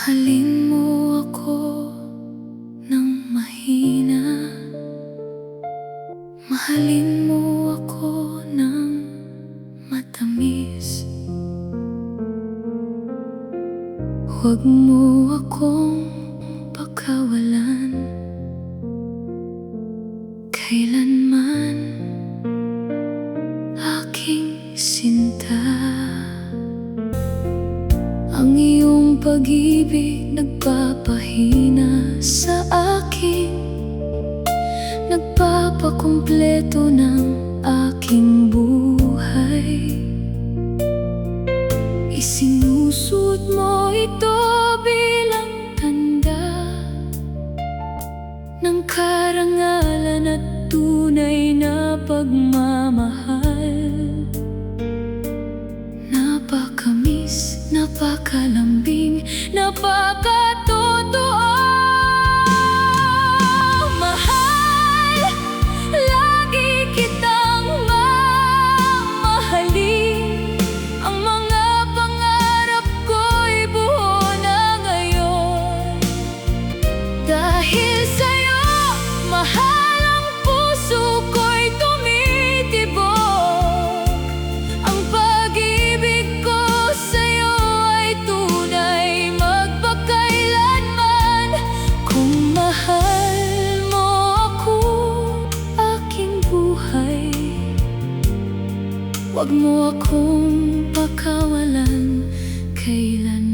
Mahalin mo ako ng mahina. Mahalin mo ako ng matamis. Huwag mo akong pakawalan kailanman, aking sinta. Ang iyong pag-ibig nagpapahina sa akin, nagpapakumpleto ng aking buhay. Isinusot mo ito bilang tanda ng karangalan at tunay na pagmamahal. Napakamis, napakalambing, napakatotoo. Mahal, lagi kitang mamahalin. Ang mga pangarap ko'y buo na ngayon. Dahil sa'yo, mahal, ang puso ko'y tumitibok. Ang pag-ibig ko sa'yo ay tunay magpakailanman. Kung mahal mo ako, aking buhay, huwag mo akong pakawalan kailanman.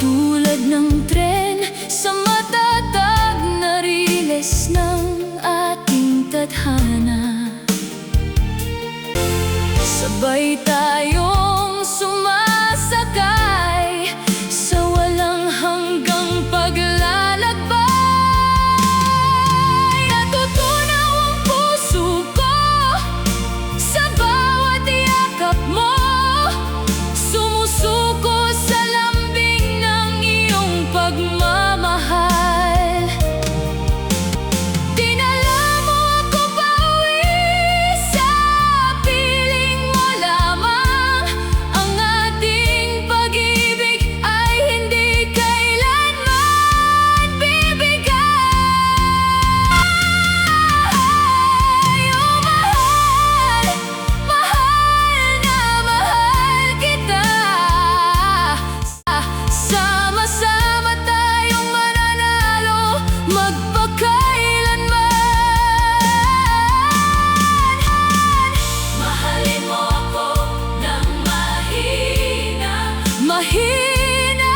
Tulad ng tren sa matatag na riles ng ating tadhana, sabay tayong sumasakay sa walang hanggang paglalakbay. Natutunaw ang puso ko sa bawat yakap mo, sumusuko sa lambing ng iyong pagmamahal. Dinala mo ako pauwi sa piling mo lamang. Ang ating pag-ibig ay hindi kailanman bibigay. Oh, mahal, mahal na mahal kita. Sama-sama tayong mananalo magpakailanman. Mahalin mo ako ng mahina. Mahina,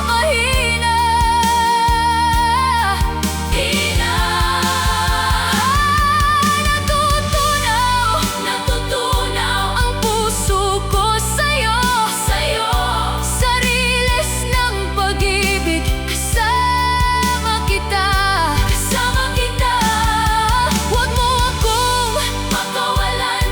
mahina, hina. Natutunaw ang puso ko sa'yo. Sa riles ng pag-ibig, kasama kita. Huwag mo akong pakawalan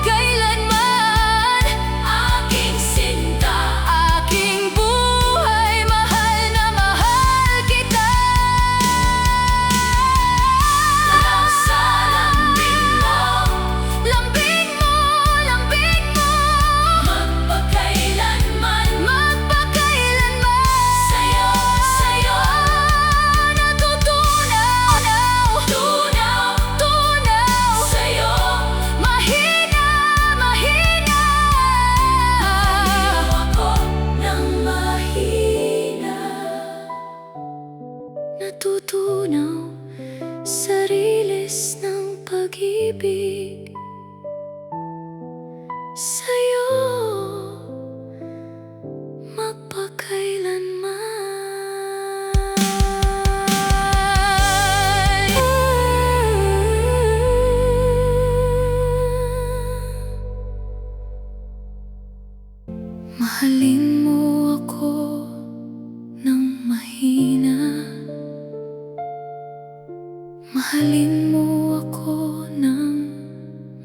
kailanman. Aking sinta, aking buhay, mahal na mahal kita. Sa lambing mo, magpakailanman. Sa'yo, natutunaw, sa'yo, mahina, mahina. Mahalin mo ako ng mahina. Natutunaw sa riles ng pag-ibig, sa'yo magpakailanman. Mahalin mo ako ng mahina. Mahalin mo ako ng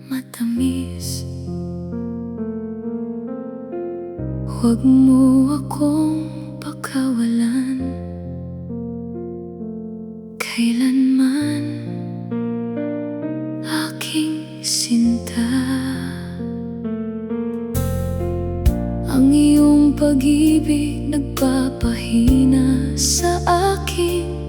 matamis. Huwag mo akong pakawalan Ang iyong pag-ibig nagpapahina sa aking